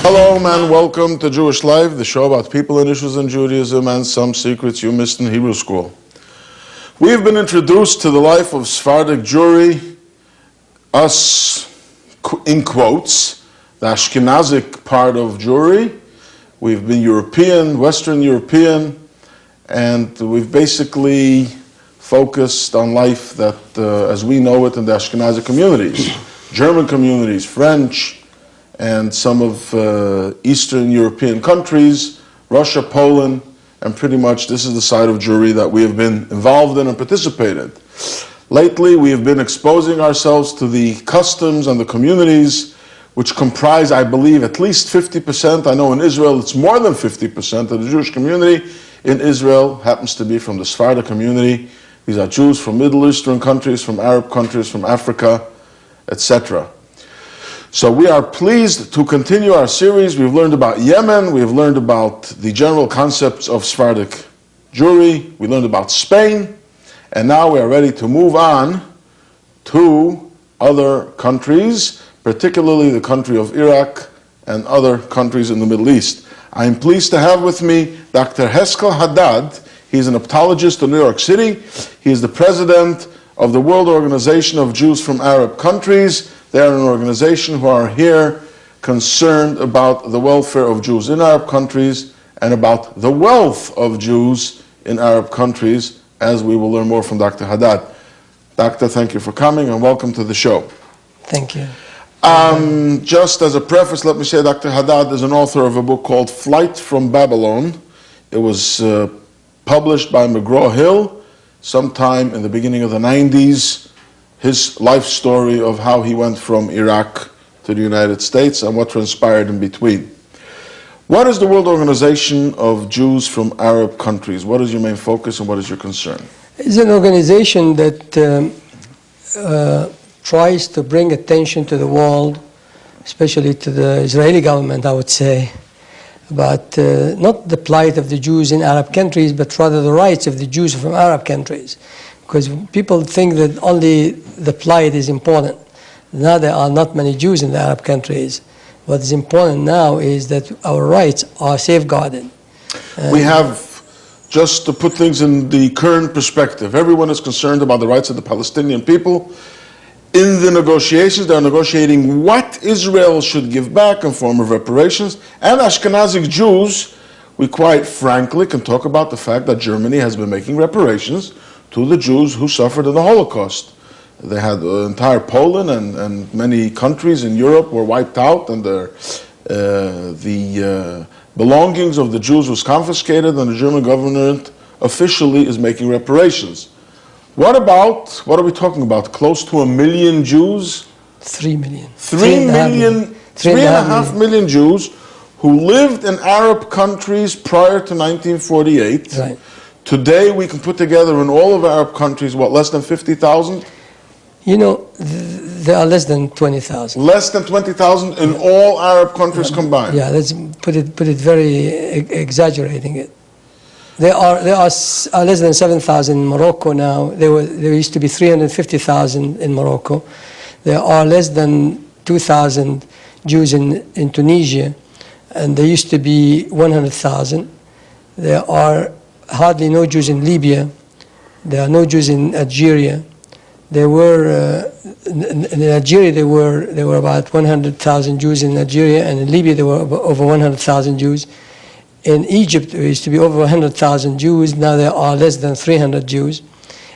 Hello and welcome to Jewish Life, the show about people and issues in Judaism and some secrets you missed in Hebrew school. We have been introduced to the life of Sephardic Jewry, us, in quotes, the Ashkenazic part of Jewry. We've been European, Western European, and we've basically focused on life that, as we know it in the Ashkenazic communities, German communities, French, and some of Eastern European countries, Russia, Poland, and pretty much this is the side of Jewry that we have been involved in and participated. Lately, we have been exposing ourselves to the customs and the communities which comprise, I believe, at least 50%. I know in Israel it's more than 50% of the Jewish community in Israel happens to be from the Sephardic community. These are Jews from Middle Eastern countries, from Arab countries, from Africa, etc. So we are pleased to continue our series. We've learned about Yemen, we've learned about the general concepts of Sephardic Jewry, we learned about Spain, and now we are ready to move on to other countries, particularly the country of Iraq and other countries in the Middle East. I am pleased to have with me Dr. Heskel Haddad. He's an optologist in New York City. He is the president of the World Organization of Jews from Arab Countries. They are an organization who are here concerned about the welfare of Jews in Arab countries and about the wealth of Jews in Arab countries, as we will learn more from Dr. Haddad. Doctor, thank you for coming and welcome to the show. Thank you. Just as a preface, let me say Dr. Haddad is an author of a book called Flight from Babylon. It was published by McGraw-Hill sometime in the beginning of the 90s. His life story of how he went from Iraq to the United States and what transpired in between. What is the World Organization of Jews from Arab Countries? What is your main focus and what is your concern? It's an organization that tries to bring attention to the world, especially to the Israeli government, I would say, about not the plight of the Jews in Arab countries, but rather the rights of the Jews from Arab countries. Because people think that only the plight is important. Now there are not many Jews in the Arab countries. What is important now is that our rights are safeguarded. We have, just to put things in the current perspective, everyone is concerned about the rights of the Palestinian people. In the negotiations, they're negotiating what Israel should give back in form of reparations. And Ashkenazic Jews, we quite frankly can talk about the fact that Germany has been making reparations to the Jews who suffered in the Holocaust. They had entire Poland and many countries in Europe were wiped out, and the belongings of the Jews was confiscated, and the German government officially is making reparations. What are we talking about? Close to 1 million Jews? 3 million. 3.5 million Jews who lived in Arab countries prior to 1948. Right. Today we can put together in all of Arab countries, what, less than 50,000? You know, there are less than 20,000. Less than 20,000 in all Arab countries combined? Yeah, let's put it very exaggerating it. There are less than 7,000 in Morocco now. There used to be 350,000 in Morocco. There are less than 2,000 Jews in Tunisia, and there used to be 100,000. There are hardly no Jews in Libya. There are no Jews in Algeria. There were in Algeria there were about 100,000 Jews in Algeria, and in Libya there were over 100,000 Jews. In Egypt there used to be over 100,000 Jews. Now there are less than 300 Jews.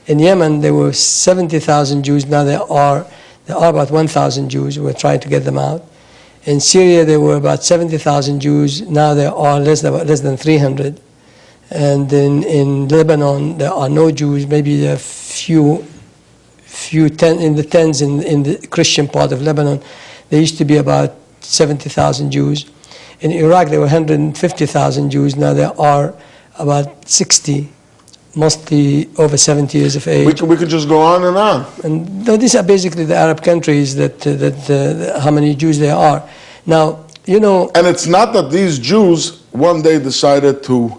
In Yemen there were 70,000 Jews. Now there are about 1,000 Jews. We're trying to get them out. In Syria there were about 70,000 Jews. Now there are less than 300. And in Lebanon there are no Jews. Maybe a few in the tens in the Christian part of Lebanon. There used to be about 70,000 Jews. In Iraq there were 150,000 Jews. Now there are about 60, mostly over 70 years of age. We could just go on and on. And these are basically the Arab countries how many Jews there are. Now, you know... And it's not that these Jews one day decided to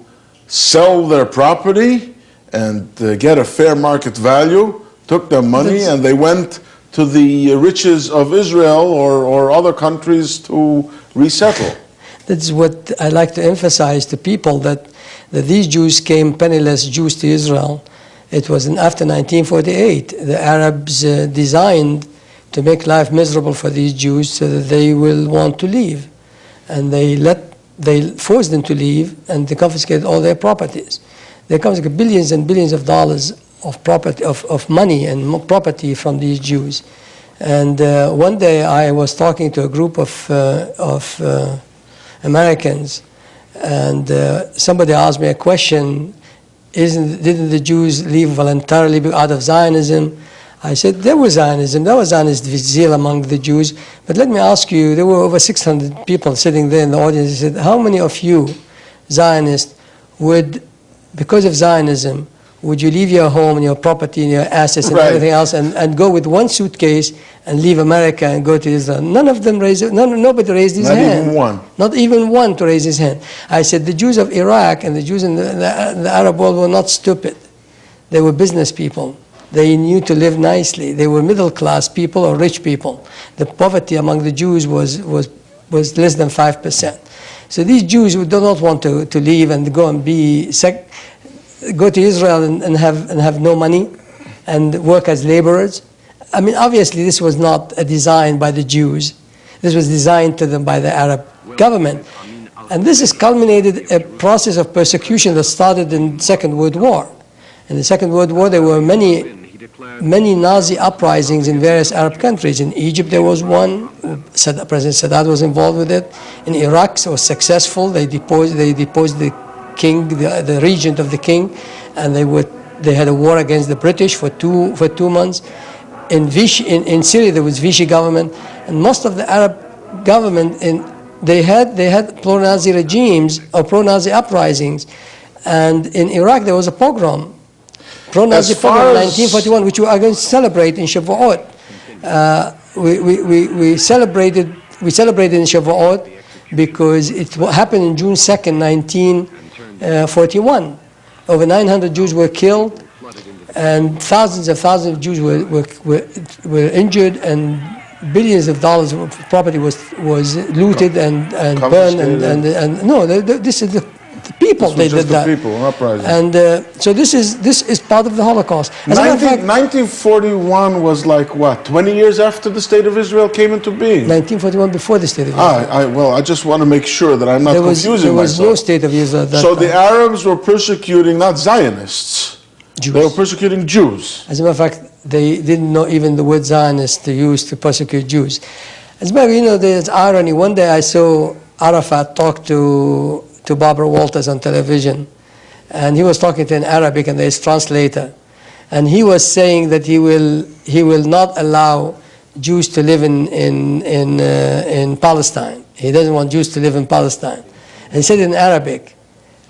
sell their property and get a fair market value, took their money, and they went to the riches of Israel or other countries to resettle. That's what I like to emphasize to people, that these Jews came, penniless Jews, to Israel. It was after 1948. The Arabs designed to make life miserable for these Jews so that they will want to leave. And they forced them to leave, and they confiscated all their properties. They confiscated billions and billions of dollars of property, of money and property from these Jews. And one day I was talking to a group of Americans, and somebody asked me a question: didn't the Jews leave voluntarily out of Zionism? I said, there was Zionism, there was Zionist zeal among the Jews, but let me ask you, there were over 600 people sitting there in the audience. I said, how many of you, Zionists, would, because of Zionism, would you leave your home and your property and your assets and everything else and go with one suitcase and leave America and go to Israel? None of them raised it. Nobody raised his hand. Not even one. Not even one to raise his hand. I said the Jews of Iraq and the Jews in the Arab world were not stupid. They were business people. They knew to live nicely. They were middle class people or rich people. The poverty among the Jews was less than 5%. So these Jews who do not want to leave and go and go to Israel and have no money and work as laborers. I mean, obviously this was not a design by the Jews. This was designed to them by the Arab government. And this has culminated a process of persecution that started in the Second World War. In the Second World War, there were many Nazi uprisings in various Arab countries. In Egypt, there was one. President Sadat was involved with it. In Iraq, it was successful. They deposed the king, the regent of the king, and they had a war against the British for two months. In Syria, there was Vichy government, and most of the Arab government they had pro-Nazi regimes or pro-Nazi uprisings, and in Iraq there was a pogrom. Pro-Nazi pogrom in 1941, which we are going to celebrate in Shavuot. We celebrated in Shavuot because it happened on June 2nd, 1941. Over 900 Jews were killed, and thousands of Jews were injured, and billions of dollars of property was looted and burned. And no, this is the people. They did that. People, uprising. And so this is part of the Holocaust. 1941 was like what? 20 years after the State of Israel came into being. 1941, before the State of Israel. Well, I just want to make sure that I'm not confusing myself. There was no State of Israel at that time. So the Arabs were persecuting not Zionists. Jews. They were persecuting Jews. As a matter of fact, they didn't know even the word Zionist to use to persecute Jews. As a matter of fact, there's irony. One day I saw Arafat talk to Barbara Walters on television, and he was talking to an Arabic, and there's a translator, and he was saying that he will not allow Jews to live in Palestine. He doesn't want Jews to live in Palestine. And he said in Arabic,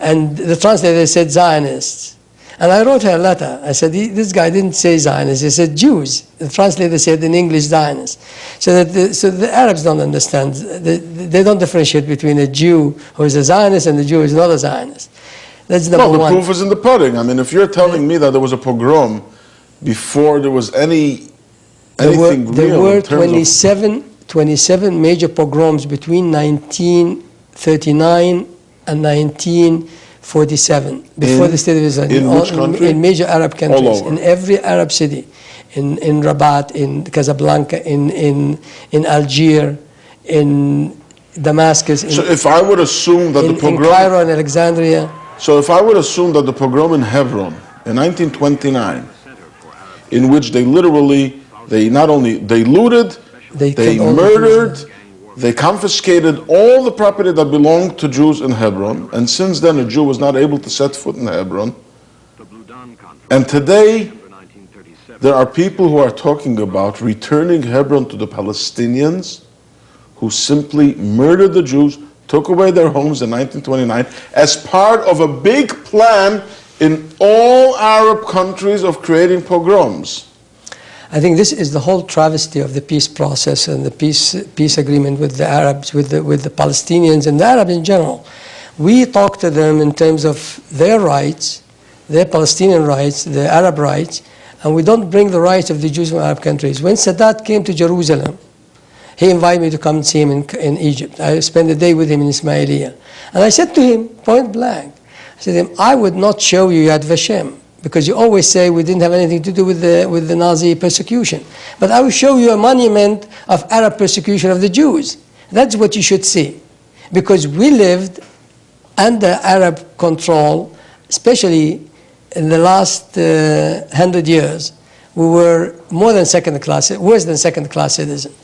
and the translator said Zionists. And I wrote her a letter. I said, this guy didn't say Zionists, he said Jews. The translator said in English Zionists. So the Arabs don't understand. They don't differentiate between a Jew who is a Zionist and a Jew who is not a Zionist. That's number one. Well, the proof is in the pudding. I mean, if you're telling me that there was a pogrom before there was anything real. There were 27 major pogroms between 1939 and 1947, before the State of Israel. In which country? In major Arab countries. All over. In every Arab city. In Rabat, in Casablanca, in Algiers, in Damascus. So if I would assume that the pogrom... In Cairo and Alexandria. So if I would assume that the pogrom in Hebron in 1929, in which they literally, they looted, they murdered, they confiscated all the property that belonged to Jews in Hebron, and since then a Jew was not able to set foot in Hebron. And today, there are people who are talking about returning Hebron to the Palestinians, who simply murdered the Jews, took away their homes in 1929, as part of a big plan in all Arab countries of creating pogroms. I think this is the whole travesty of the peace process and the peace agreement with the Arabs, with the Palestinians and the Arabs in general. We talk to them in terms of their rights, their Palestinian rights, their Arab rights, and we don't bring the rights of the Jews from Arab countries. When Sadat came to Jerusalem, He invited me to come and see him in Egypt. I spent a day with him in Ismailia. And I said to him, point blank, I said to him, I would not show you Yad Vashem, because you always say we didn't have anything to do with the Nazi persecution. But I will show you a monument of Arab persecution of the Jews. That's what you should see. Because we lived under Arab control, especially in the last 100 years. We were more than worse than second-class citizens.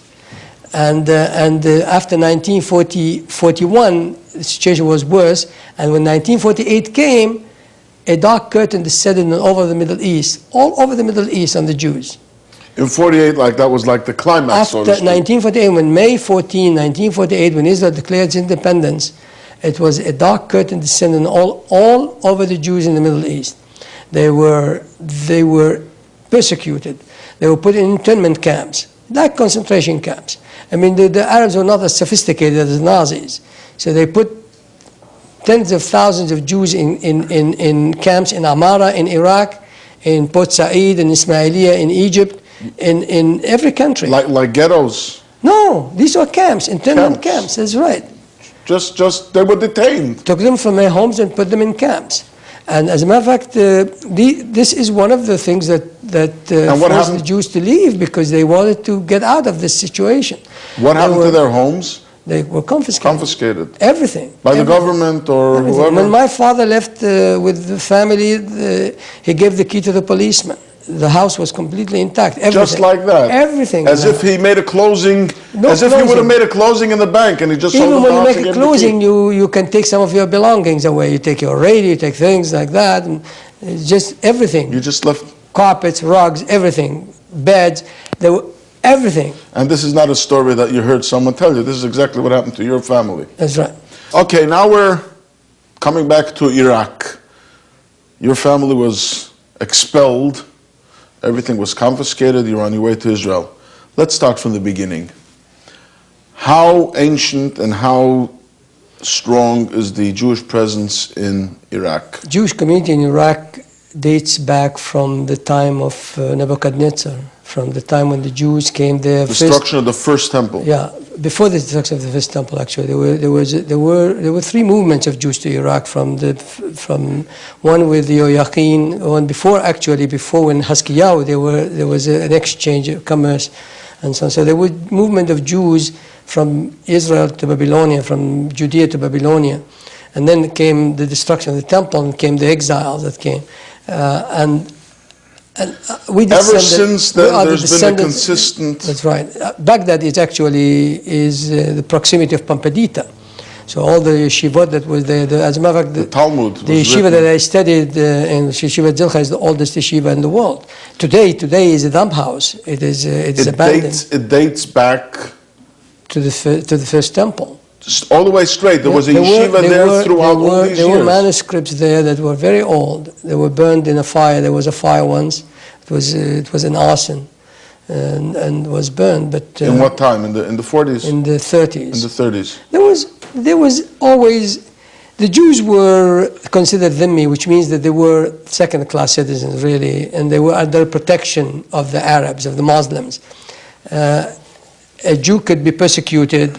And after 1941, the situation was worse. And when 1948 came, a dark curtain descended all over the Middle East, on the Jews. In 48, like that was like the climax, After 1948, when May 14, 1948, when Israel declared its independence, it was a dark curtain descending all over the Jews in the Middle East. They were persecuted. They were put in internment camps, like concentration camps. I mean, the Arabs were not as sophisticated as the Nazis. So they put tens of thousands of Jews in camps in Amara, in Iraq, in Port Said, in Ismailia, in Egypt, in every country. Like ghettos? No, these were camps, internment camps, that's right. Just they were detained. Took them from their homes and put them in camps. And as a matter of fact, this is one of the things that forced the Jews to leave, because they wanted to get out of this situation. What happened to their homes? They were confiscated. Confiscated. Everything. By the government or whoever? When my father left with the family, he gave the key to the policeman. The house was completely intact. Everything. Just like that? Everything. As if he made a closing, as if he would have made a closing in the bank and he just sold the house. Even when you make a closing, you can take some of your belongings away. You take your radio, you take things like that, and it's just everything. You just left? Carpets, rugs, everything, beds, everything. And this is not a story that you heard someone tell you. This is exactly what happened to your family. That's right. Okay, now we're coming back to Iraq. Your family was expelled. Everything was confiscated. You're on your way to Israel. Let's start from the beginning. How ancient and how strong is the Jewish presence in Iraq? Jewish community in Iraq dates back from the time of Nebuchadnezzar, from the time when the Jews came there. Destruction of the first temple. Yeah, before the destruction of the first temple, actually, there were three movements of Jews to Iraq. From one with Yoachim, one before when Haskiyahu, there was an exchange of commerce, and so on. So there was movement of Jews from Israel to Babylonia, from Judea to Babylonia, and then came the destruction of the temple, and came the exiles that came, and we descended. Ever since then, there's been a consistent. That's right. Baghdad is actually the proximity of Pampedita. So all the yeshivot that was there, as a matter of fact, the Talmud. The yeshiva that I studied in Yeshiva Zilcha is the oldest yeshiva in the world. Today is a dump house. It's abandoned. It dates back to the first temple. Just all the way straight. There was a yeshiva there throughout all these years. There were manuscripts there that were very old. They were burned in a fire. There was a fire once. It was an arson, and was burned. But in what time? In the 40s? In the 30s. In the 30s. There was always, the Jews were considered dhimmi, which means that they were second-class citizens, really, and they were under protection of the Arabs, of the Muslims. A Jew could be persecuted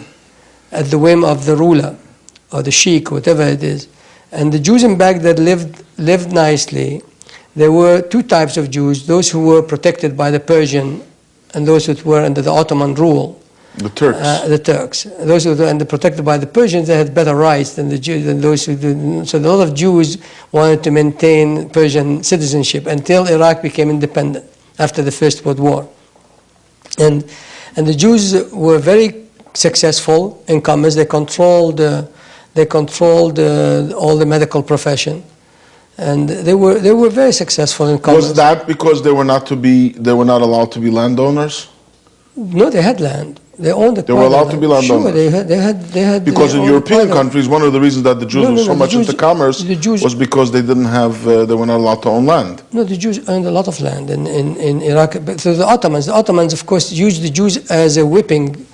at the whim of the ruler or the sheikh, whatever it is. And the Jews in Baghdad lived nicely. There were two types of Jews, those who were protected by the Persian and those who were under the Ottoman rule. The Turks. The Turks. Those who were protected by the Persians, they had better rights than the Jews, than those who didn't. So a lot of Jews wanted to maintain Persian citizenship until Iraq became independent after the First World War. And the Jews were very successful in commerce. They controlled all the medical profession, and they were very successful in commerce. Was that because they were not allowed to be landowners? No, they had land. They owned the. They were allowed to be landowners. Sure, they had. Because in European countries, one of the reasons that the Jews were so much into commerce was because they didn't have, they were not allowed to own land. No, the Jews owned a lot of land in Iraq. But so the Ottomans, of course, used the Jews as a whipping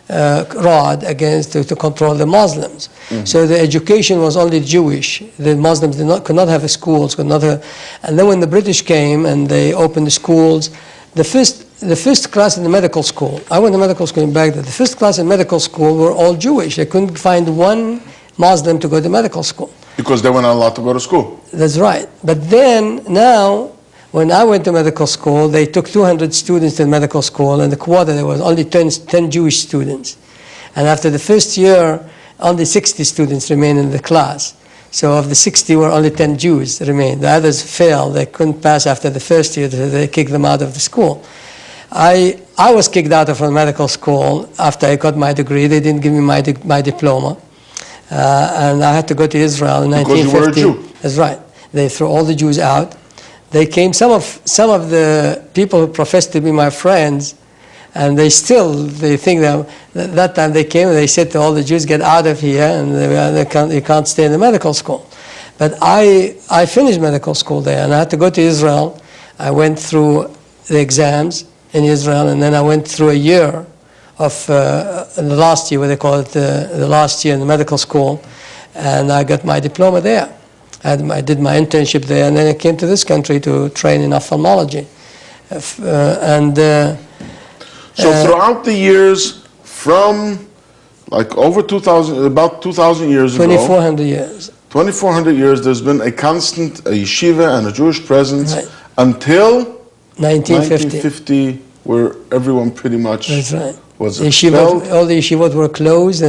rod to control the Muslims. Mm-hmm. So the education was only Jewish. The Muslims could not have schools, and then when the British came and they opened the schools, the first the first class in the medical school, I went to medical school in Baghdad, the first class in medical school were all Jewish. They couldn't find one Muslim to go to medical school. Because they were not allowed to go to school. That's right. But then, now, when I went to medical school, they took 200 students to medical school, and the quarter there was only 10 Jewish students. And after the first year, only 60 students remained in the class. So of the 60, were only 10 Jews remained. The others failed. They couldn't pass after the first year, so they kicked them out of the school. I was kicked out of medical school after I got my degree. They didn't give me my diploma. And I had to go to Israel in 1950. Because you were a Jew. That's right. They threw all the Jews out. They came, some of the people who professed to be my friends, and they think that time they came and they said to all the Jews, get out of here, and you can't stay in the medical school. But I finished medical school there, and I had to go to Israel. I went through the exams in Israel, and then I went through a year of the last year, what they call it, the last year in the medical school, and I got my diploma there. I did my internship there, and then I came to this country to train in ophthalmology. So throughout the years, from like over 2,000, about 2,000 years ago, 2,400 years. 2,400 years, there's been a constant yeshiva and a Jewish presence until 1950, where everyone pretty much was expelled. All the yeshivot were closed,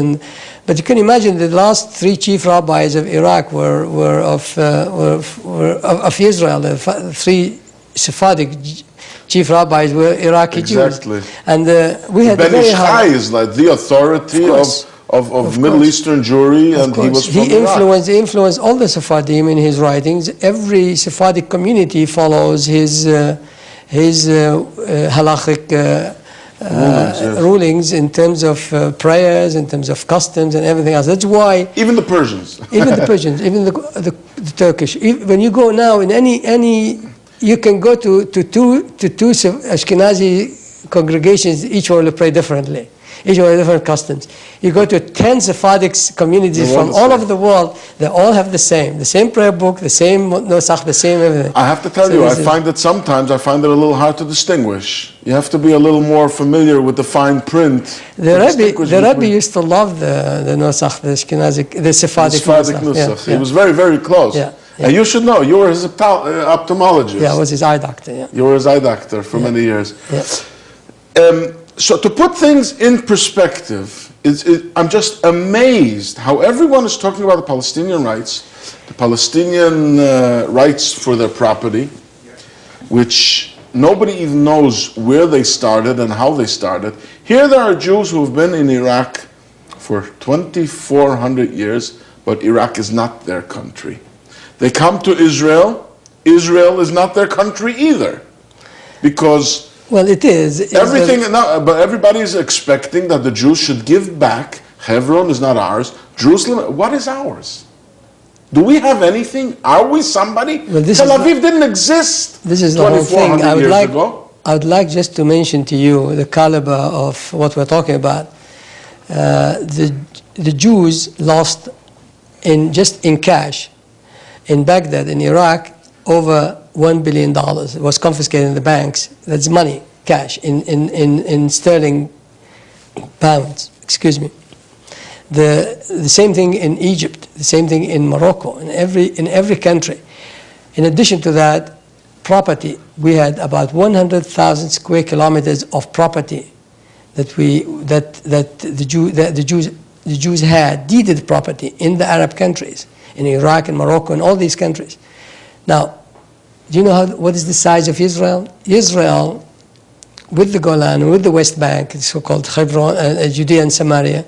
but you can imagine the last 3 chief rabbis of Iraq were of Israel. The 3 Sephardic chief rabbis were Iraqi Jews. And we had Ben Ish Chai is like the authority of Middle Eastern Jewry, and he was from Iraq. He influenced all the Sephardim in his writings. Every Sephardic community follows his halachic rulings in terms of prayers, in terms of customs and everything else. That's why even the Persians, even the Turkish. When you go now in any, you can go to two Ashkenazi congregations. Each one will pray differently. Each one has different customs. You go to 10 Sephardic communities from all over the world, they all have the same prayer book, the same nosach, the same everything. I have to tell you, I find it a little hard to distinguish. You have to be a little more familiar with the fine print. The Rebbe used to love the nosach, the Sephardic nosach. He was very, very close. And you should know, you were his ophthalmologist. Yeah, I was his eye doctor. You were his eye doctor for many years. So to put things in perspective, I'm just amazed how everyone is talking about the Palestinian rights for their property, which nobody even knows where they started and how they started. Here there are Jews who have been in Iraq for 2,400 years, but Iraq is not their country. They come to Israel. Israel is not their country either, because well, it is. But everybody is expecting that the Jews should give back. Hebron is not ours. Jerusalem, what is ours? Do we have anything? Are we somebody? Well, Tel Aviv didn't exist. This is the whole thing. I would like just to mention to you the caliber of what we're talking about. The Jews lost just in cash in Baghdad, in Iraq, over $1 billion. It was confiscated in the banks. That's money, cash, in sterling pounds, excuse me. The same thing in Egypt, the same thing in Morocco, in every country. In addition to that, property, we had about 100,000 square kilometers of property that the Jews had, deeded property in the Arab countries, in Iraq and Morocco and all these countries. Now, do you know what is the size of Israel? Israel, with the Golan, with the West Bank, so-called Hebron, Judea and Samaria,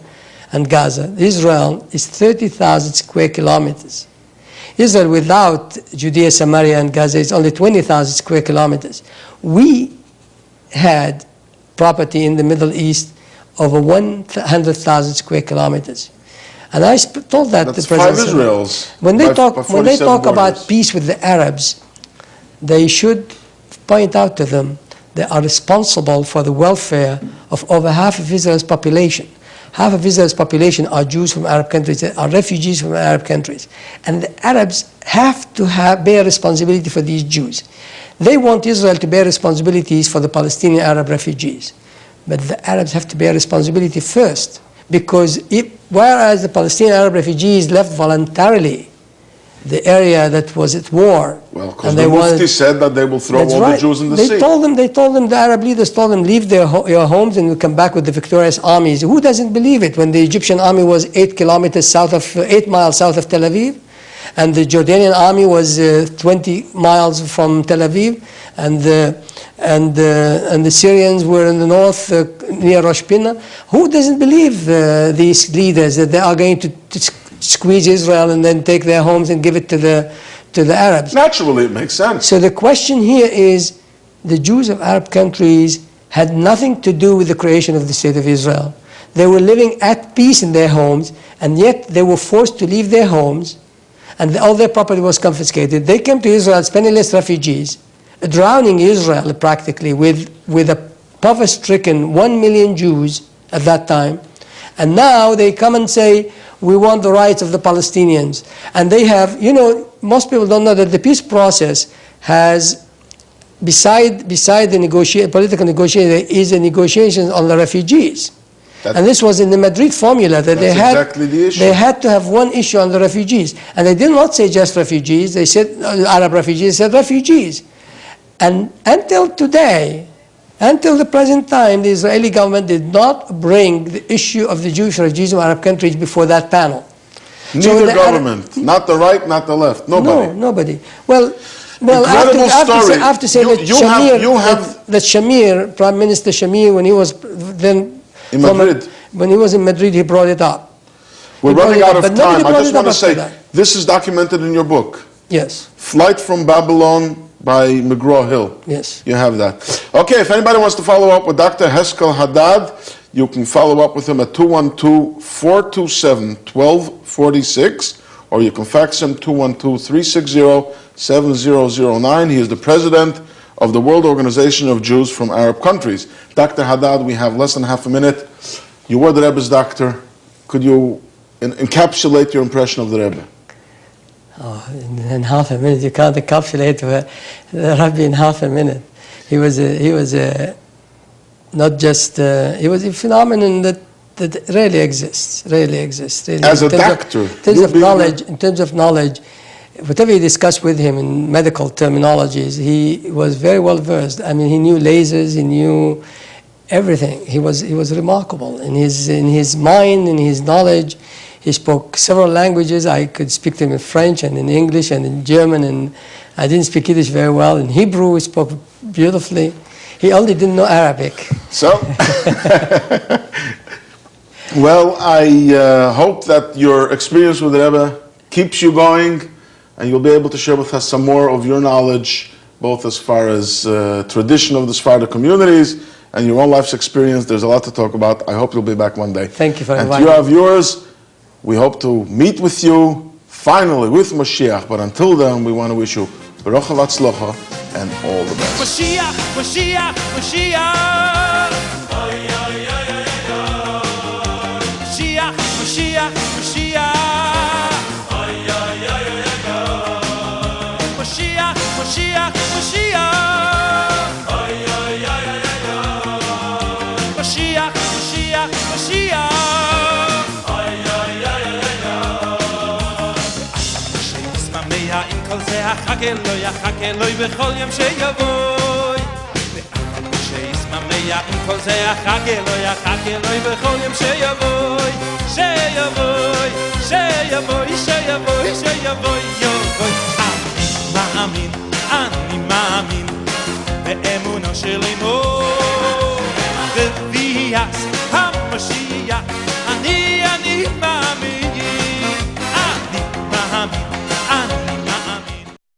and Gaza, Israel is 30,000 square kilometers. Israel without Judea, Samaria, and Gaza is only 20,000 square kilometers. We had property in the Middle East over 100,000 square kilometers. And I told that to the President. 5 Israels. When they talk about peace with the Arabs, they should point out to them they are responsible for the welfare of over half of Israel's population. half of Israel's population are Jews from Arab countries, are refugees from Arab countries. And the Arabs have to bear responsibility for these Jews. They want Israel to bear responsibilities for the Palestinian Arab refugees. But the Arabs have to bear responsibility first, because whereas the Palestinian Arab refugees left voluntarily the area that was at war. Well, because the Mufti said that they will throw all the Jews in the sea. They told them, the Arab leaders told them, leave your homes and come back with the victorious armies. Who doesn't believe it when the Egyptian army was 8 miles south of Tel Aviv, and the Jordanian army was 20 miles from Tel Aviv, and the Syrians were in the north near Rosh Pinna? Who doesn't believe these leaders that they are going to squeeze Israel and then take their homes and give it to the Arabs? Naturally, it makes sense. So the question here is, the Jews of Arab countries had nothing to do with the creation of the State of Israel. They were living at peace in their homes, and yet they were forced to leave their homes, and all their property was confiscated. They came to Israel as penniless refugees, drowning Israel practically with a poverty-stricken 1 million Jews at that time. And now they come and say, we want the rights of the Palestinians. And they have, most people don't know that the peace process has, beside the political negotiation, there is a negotiation on the refugees. And this was in the Madrid formula that they had to have one issue on the refugees. And they did not say just refugees, they said Arab refugees, they said refugees. And until today, until the present time, the Israeli government did not bring the issue of the Jewish refugees from Arab countries before that panel. Neither government, not the right, not the left, nobody. No, nobody. Well, I have to say that Shamir, Prime Minister Shamir, when he was then in Madrid, when he was in Madrid, he brought it up. We're running out of time. I just want to say, this is documented in your book. Yes. Flight from Babylon by McGraw-Hill. Yes. You have that. Okay, if anybody wants to follow up with Dr. Heskel Haddad, you can follow up with him at 212-427-1246, or you can fax him 212-360-7009. He is the president of the World Organization of Jews from Arab Countries. Dr. Haddad, we have less than half a minute. You were the Rebbe's doctor. Could you encapsulate your impression of the Rebbe? Oh, in half a minute, you can't encapsulate the Rebbe in half a minute. He was a phenomenon that really exists. Really. As a doctor, in terms of knowledge, whatever you discuss with him in medical terminologies, he was very well versed. I mean, he knew lasers, he knew everything. He was remarkable in his mind, in his knowledge. He spoke several languages. I could speak to him in French and in English and in German, and I didn't speak Yiddish very well. In Hebrew, he spoke beautifully. He only didn't know Arabic. So, well, I hope that your experience with the Rebbe keeps you going, and you'll be able to share with us some more of your knowledge, both as far as tradition of the Sephardic communities and your own life's experience. There's a lot to talk about. I hope you'll be back one day. Thank you for inviting me. And to your viewers, we hope to meet with you finally with Mashiach. But until then, we want to wish you Baruch Havatzlocha and all the best. Mashiach, Mashiach, Mashiach. Mashiach, Mashiach, Mashiach. Mashiach, Mashiach, Mashiach. Mashiach, Mashiach, Mashiach. עם כל זה יחכה אלוהי בכל יום שיבואי שישממיה עם כל זה יחכה אלוהי בכל יום שיבואי אני מאמין באמונו של אמו בביאת המשיח